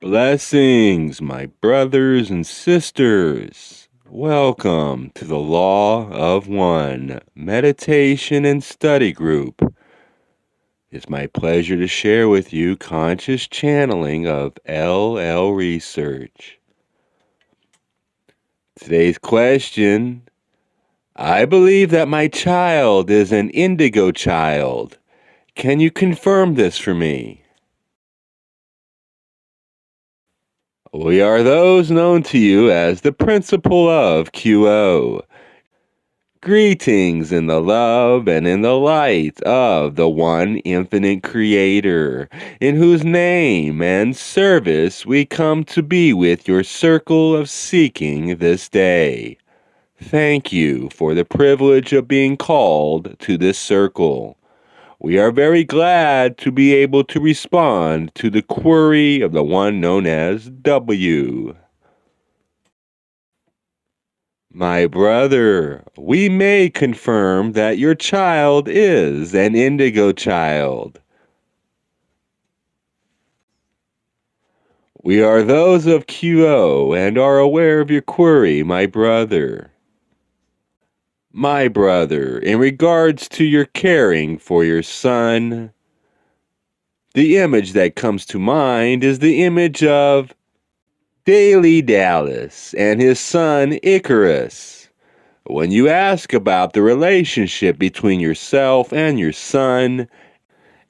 Blessings, my brothers and sisters. Welcome to the Law of One Meditation and Study Group. It's my pleasure to share with you conscious channeling of LL research. Today's question: I believe that my child is an indigo child. Can you confirm this for me? We are those known to you as the principle of QO. Greetings in the love and in the light of the one infinite Creator, in whose name and service we come to be with your circle of seeking this day. Thank you for the privilege of being called to this circle. We are very glad to be able to respond to the query of the one known as W. My brother, we may confirm that your child is an indigo child. We are those of QO and are aware of your query, my brother. My brother, in regards to your caring for your son, the image that comes to mind is the image of Daily Dallas and his son Icarus. When you ask about the relationship between yourself and your son,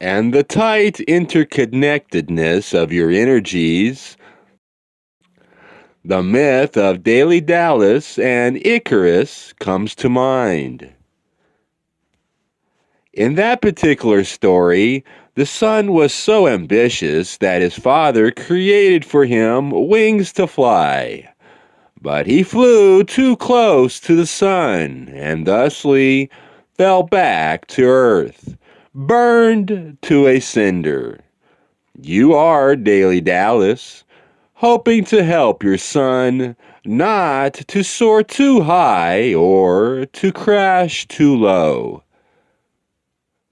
and the tight interconnectedness of your energies, the myth of Daily Dallas and Icarus comes to mind. In that particular story, the son was so ambitious that his father created for him wings to fly. But he flew too close to the sun and thusly fell back to earth, burned to a cinder. You are Daily Dallas, hoping to help your son not to soar too high or to crash too low.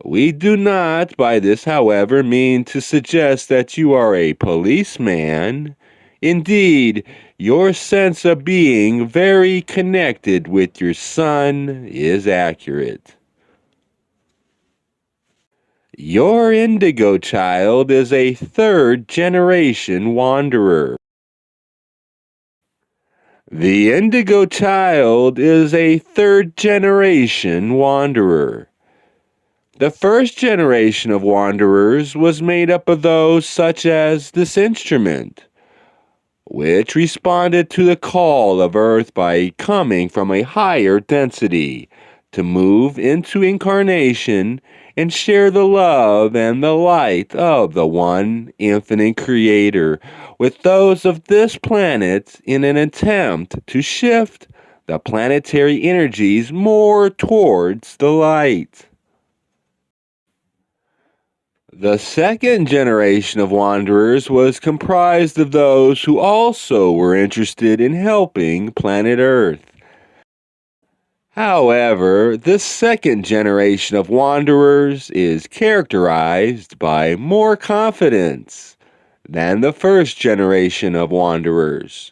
We do not, by this, however, mean to suggest that you are a policeman. Indeed, your sense of being very connected with your son is accurate. Your indigo child is a third-generation wanderer. The indigo child is a third-generation wanderer. The first generation of wanderers was made up of those such as this instrument, which responded to the call of Earth by coming from a higher density to move into incarnation and share the love and the light of the one infinite Creator with those of this planet in an attempt to shift the planetary energies more towards the light. The second generation of wanderers was comprised of those who also were interested in helping planet Earth. However, this second generation of wanderers is characterized by more confidence than the first generation of wanderers,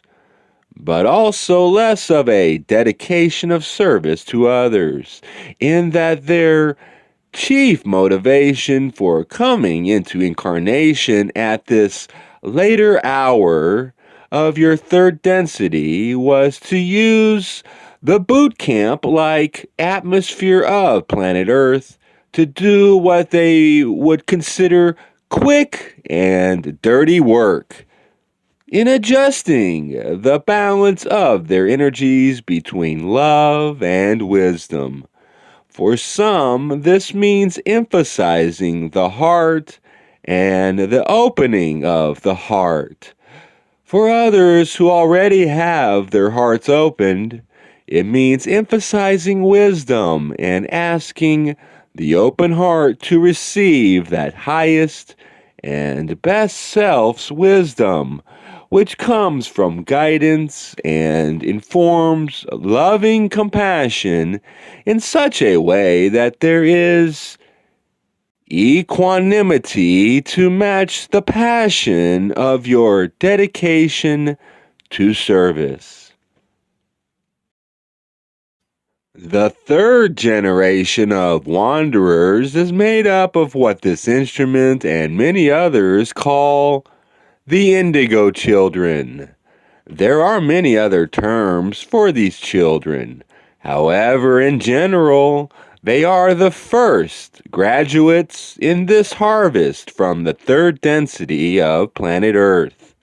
but also less of a dedication of service to others, in that their chief motivation for coming into incarnation at this later hour of your third density was to use the boot camp like atmosphere of planet Earth to do what they would consider quick and dirty work in adjusting the balance of their energies between love and wisdom. For some, this means emphasizing the heart and the opening of the heart. For others who already have their hearts opened, it means emphasizing wisdom and asking the open heart to receive that highest and best self's wisdom, which comes from guidance and informs loving compassion in such a way that there is equanimity to match the passion of your dedication to service. The third generation of wanderers is made up of what this instrument and many others call the Indigo children. There are many other terms for these children. However, in general, they are the first graduates in this harvest from the third density of planet Earth.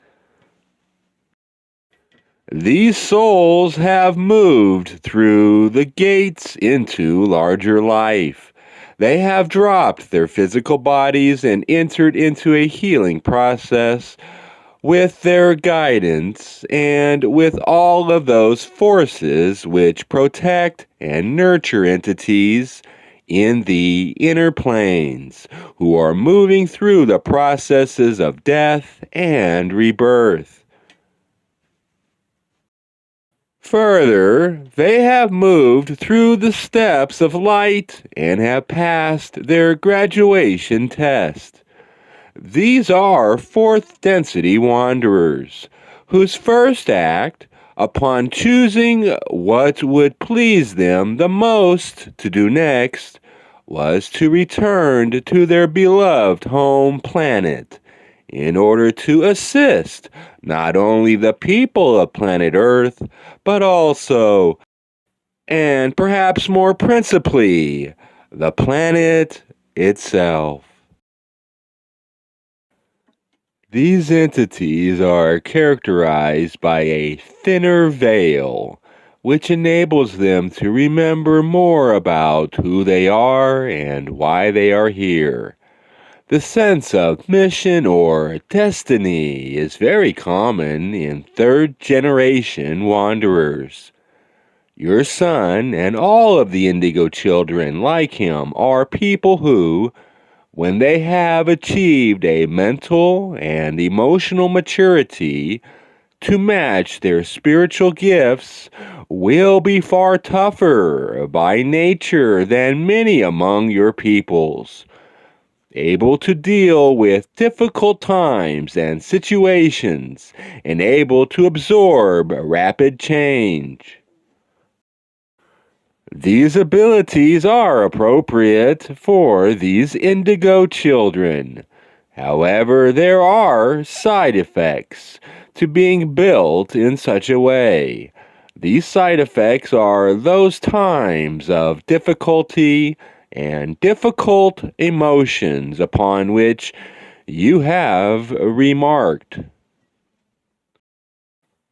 These souls have moved through the gates into larger life. They have dropped their physical bodies and entered into a healing process with their guidance and with all of those forces which protect and nurture entities in the inner planes who are moving through the processes of death and rebirth. Further, they have moved through the steps of light and have passed their graduation test. These are fourth density wanderers, whose first act, upon choosing what would please them the most to do next, was to return to their beloved home planet in order to assist not only the people of planet Earth, but also, and perhaps more principally, the planet itself. These entities are characterized by a thinner veil, which enables them to remember more about who they are and why they are here. The sense of mission or destiny is very common in third-generation wanderers. Your son and all of the Indigo children like him are people who, when they have achieved a mental and emotional maturity to match their spiritual gifts, will be far tougher by nature than many among your peoples, able to deal with difficult times and situations, and able to absorb rapid change. These abilities are appropriate for these Indigo children. However, there are side effects to being built in such a way. These side effects are those times of difficulty and difficult emotions upon which you have remarked.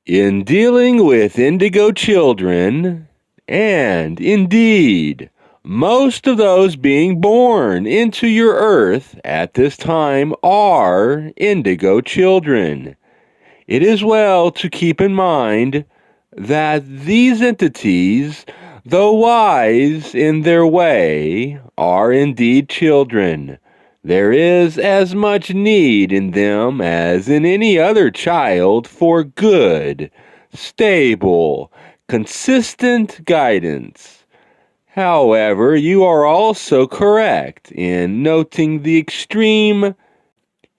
In dealing with Indigo children, and indeed, most of those being born into your earth at this time are Indigo children. It is well to keep in mind that these entities, though wise in their way, are indeed children. There is as much need in them as in any other child for good, stable, consistent guidance. However, you are also correct in noting the extreme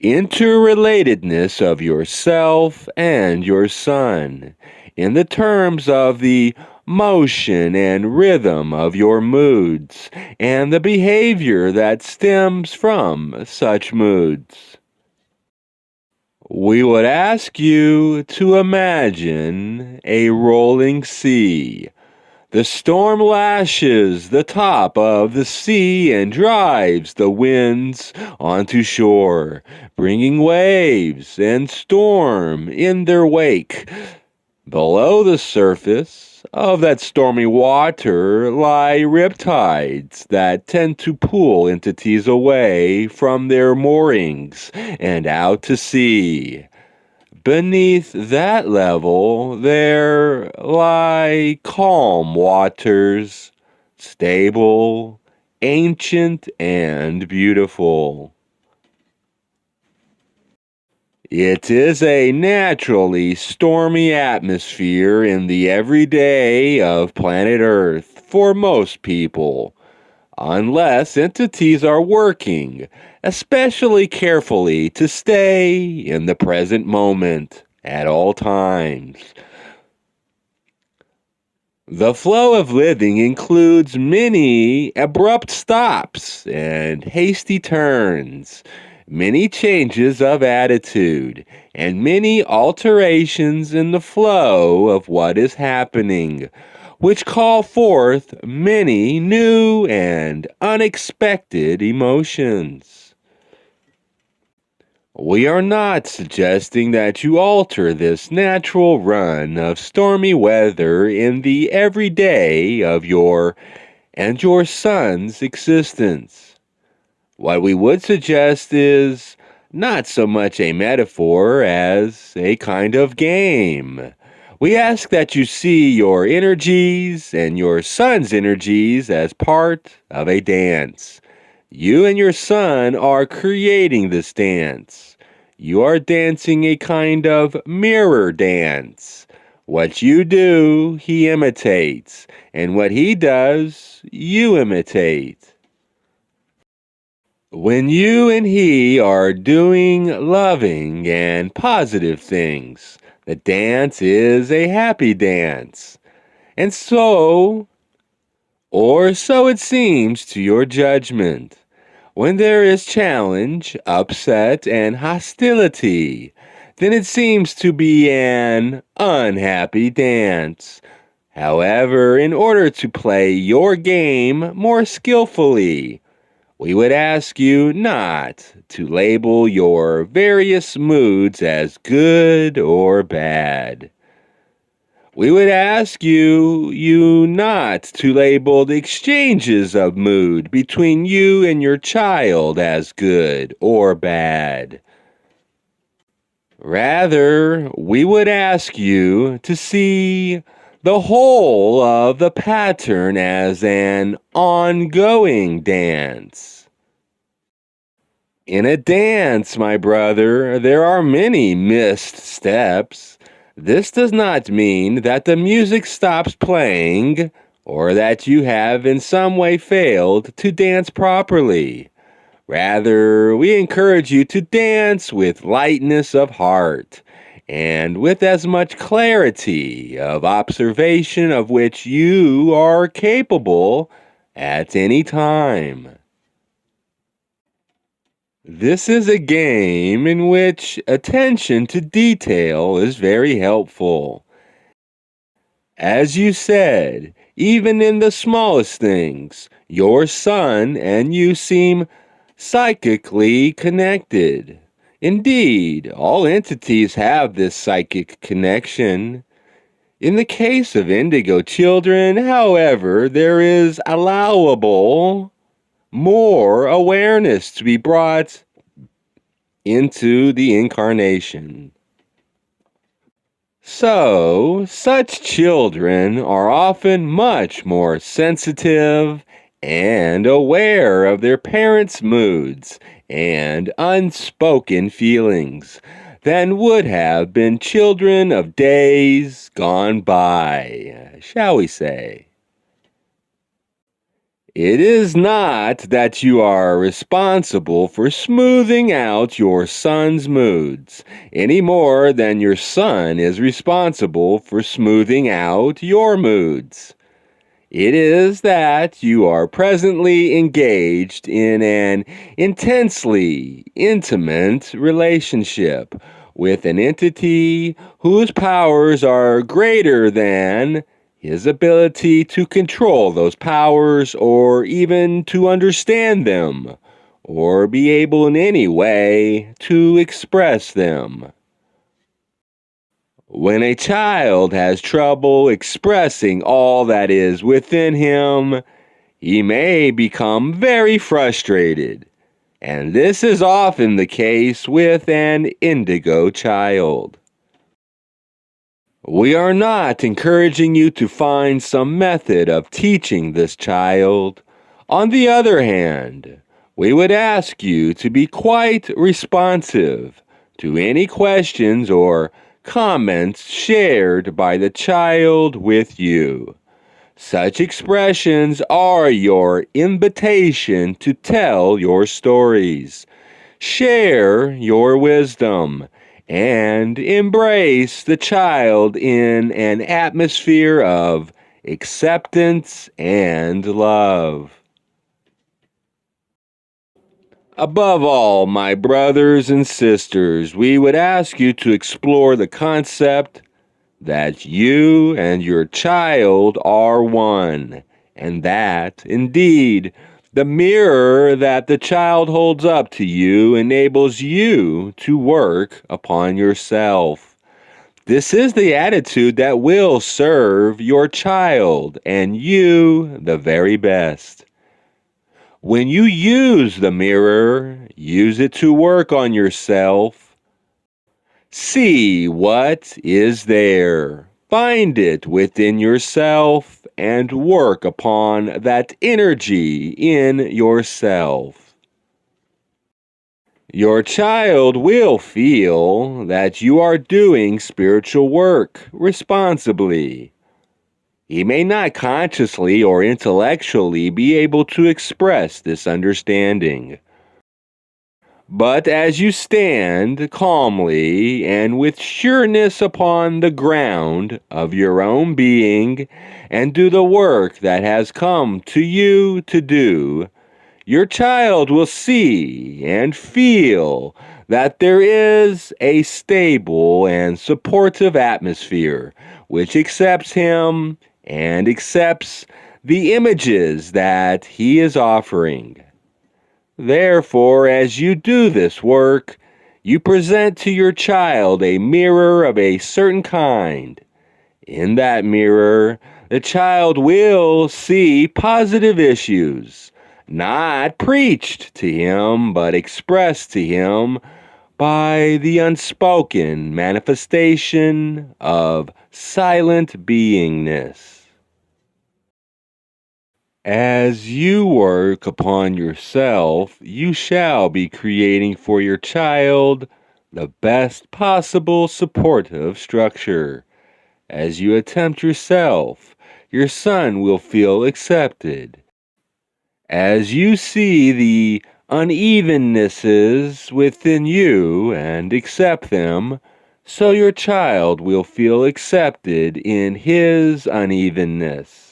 interrelatedness of yourself and your son in the terms of the motion and rhythm of your moods and the behavior that stems from such moods. We would ask you to imagine a rolling sea. The storm lashes the top of the sea and drives the winds onto shore, bringing waves and storm in their wake. Below the surface of that stormy water lie riptides that tend to pull entities away from their moorings and out to sea. Beneath that level, there lie calm waters, stable, ancient, and beautiful. It is a naturally stormy atmosphere in the everyday of planet Earth for most people. unless entities are working especially carefully to stay in the present moment at all times. The flow of living includes many abrupt stops and hasty turns, many changes of attitude, and many alterations in the flow of what is happening, which call forth many new and unexpected emotions. We are not suggesting that you alter this natural run of stormy weather in the everyday of your and your son's existence. What we would suggest is not so much a metaphor as a kind of game. We ask that you see your energies and your son's energies as part of a dance. You and your son are creating this dance. You are dancing a kind of mirror dance. What you do, he imitates, and what he does, you imitate. When you and he are doing loving and positive things, the dance is a happy dance. And so, or so it seems to your judgment. When there is challenge, upset, and hostility, then it seems to be an unhappy dance. However, in order to play your game more skillfully, we would ask you not to label your various moods as good or bad. We would ask you not to label the exchanges of mood between you and your child as good or bad. Rather, we would ask you to see the whole of the pattern as an ongoing dance. In a dance, my brother, there are many missed steps. This does not mean that the music stops playing or that you have in some way failed to dance properly. Rather, we encourage you to dance with lightness of heart and with as much clarity of observation of which you are capable at any time. This is a game in which attention to detail is very helpful. As you said, even in the smallest things, your son and you seem psychically connected. Indeed, all entities have this psychic connection. In the case of indigo children, however, there is allowable more awareness to be brought into the incarnation. So, such children are often much more sensitive and aware of their parents' moods and unspoken feelings than would have been children of days gone by, shall we say. It is not that you are responsible for smoothing out your son's moods, any more than your son is responsible for smoothing out your moods. It is that you are presently engaged in an intensely intimate relationship with an entity whose powers are greater than his ability to control those powers or even to understand them or be able in any way to express them. When a child has trouble expressing all that is within him, he may become very frustrated, and this is often the case with an indigo child. We are not encouraging you to find some method of teaching this child. On the other hand, we would ask you to be quite responsive to any questions or comments shared by the child with you. Such expressions are your invitation to tell your stories, share your wisdom, and embrace the child in an atmosphere of acceptance and love. Above all, my brothers and sisters, we would ask you to explore the concept that you and your child are one, and that, indeed, the mirror that the child holds up to you enables you to work upon yourself. This is the attitude that will serve your child and you the very best. When you use the mirror, use it to work on yourself. See what is there. Find it within yourself and work upon that energy in yourself. Your child will feel that you are doing spiritual work responsibly. He may not consciously or intellectually be able to express this understanding. But as you stand calmly and with sureness upon the ground of your own being and do the work that has come to you to do, your child will see and feel that there is a stable and supportive atmosphere which accepts him and accepts the images that he is offering. Therefore, as you do this work, you present to your child a mirror of a certain kind. In that mirror, the child will see positive issues, not preached to him, but expressed to him by the unspoken manifestation of silent beingness. As you work upon yourself, you shall be creating for your child the best possible supportive structure. As you attempt yourself, your son will feel accepted. As you see the unevennesses within you and accept them, so your child will feel accepted in his unevenness.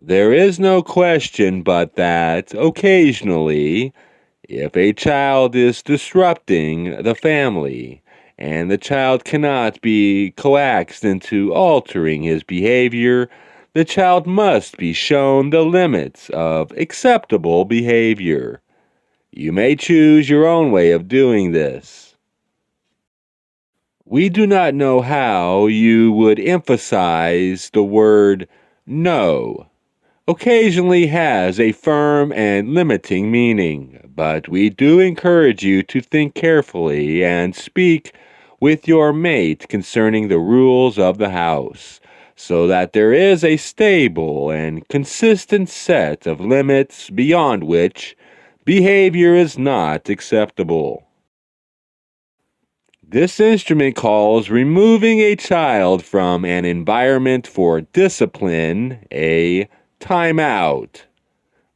There is no question but that, occasionally, if a child is disrupting the family, and the child cannot be coaxed into altering his behavior, the child must be shown the limits of acceptable behavior. You may choose your own way of doing this. We do not know how you would emphasize the word no. Occasionally has a firm and limiting meaning, but we do encourage you to think carefully and speak with your mate concerning the rules of the house, so that there is a stable and consistent set of limits beyond which behavior is not acceptable. This instrument calls removing a child from an environment for discipline a timeout.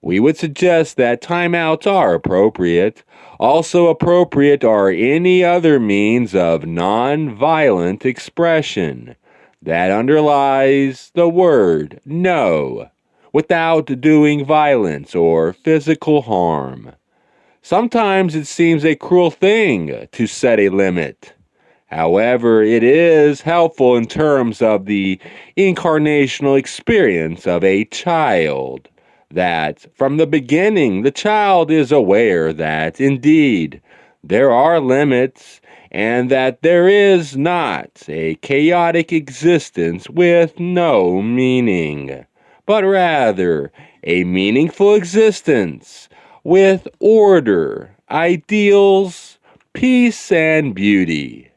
We would suggest that timeouts are appropriate. Also appropriate are any other means of non-violent expression that underlies the word no, without doing violence or physical harm. Sometimes it seems a cruel thing to set a limit. However, it is helpful in terms of the incarnational experience of a child, that from the beginning the child is aware that, indeed, there are limits, and that there is not a chaotic existence with no meaning, but rather a meaningful existence with order, ideals, peace, and beauty.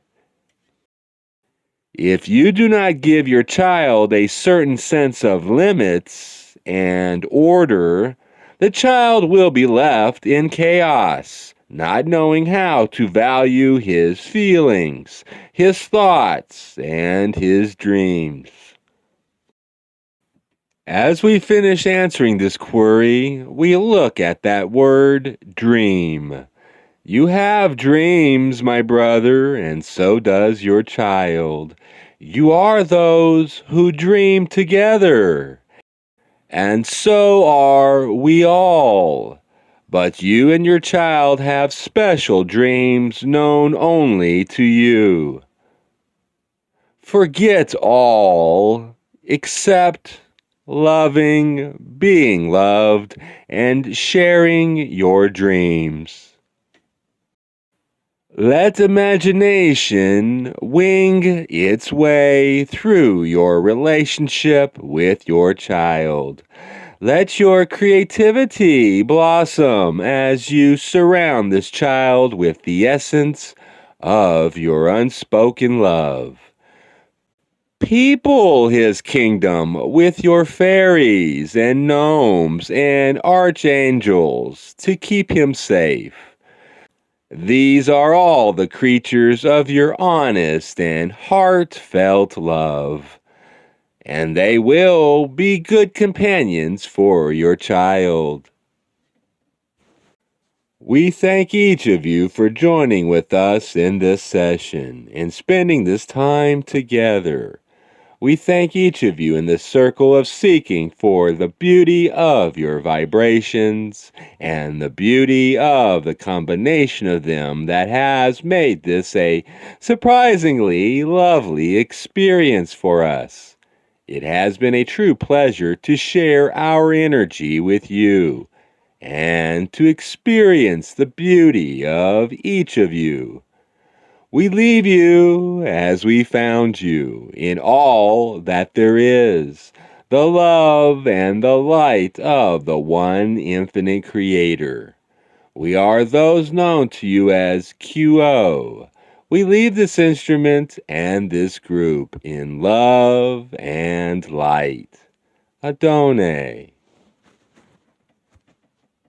If you do not give your child a certain sense of limits and order, the child will be left in chaos, not knowing how to value his feelings, his thoughts, and his dreams. As we finish answering this query, we look at that word dream. You have dreams, my brother, and so does your child. You are those who dream together. And so are we all. But you and your child have special dreams known only to you. Forget all except loving, being loved, and sharing your dreams. Let imagination wing its way through your relationship with your child. Let your creativity blossom as you surround this child with the essence of your unspoken love. People his kingdom with your fairies and gnomes and archangels to keep him safe. These are all the creatures of your honest and heartfelt love, and they will be good companions for your child. We thank each of you for joining with us in this session and spending this time together. We thank each of you in this circle of seeking for the beauty of your vibrations and the beauty of the combination of them that has made this a surprisingly lovely experience for us. It has been a true pleasure to share our energy with you and to experience the beauty of each of you. We leave you as we found you in all that there is, the love and the light of the one infinite Creator. We are those known to you as QO. We leave this instrument and this group in love and light. Adonai.